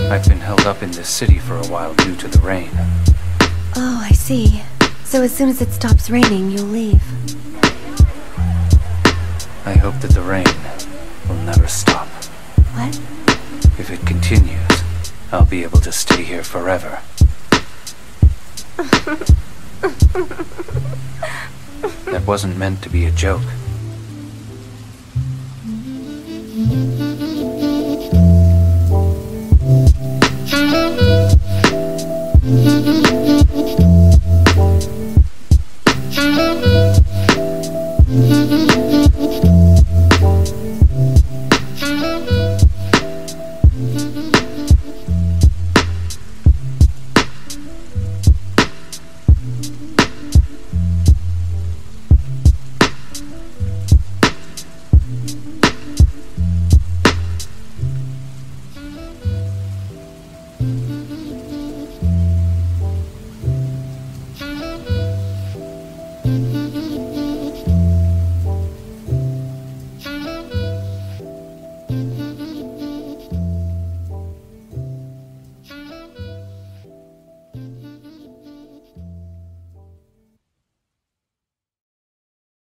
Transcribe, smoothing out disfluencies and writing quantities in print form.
I've been held up in this city for a while due to the rain. Oh, I see. So as soon as it stops raining, you'll leave. I hope that the rain will never stop. What? If it continues, I'll be able to stay here forever. That wasn't meant to be a joke.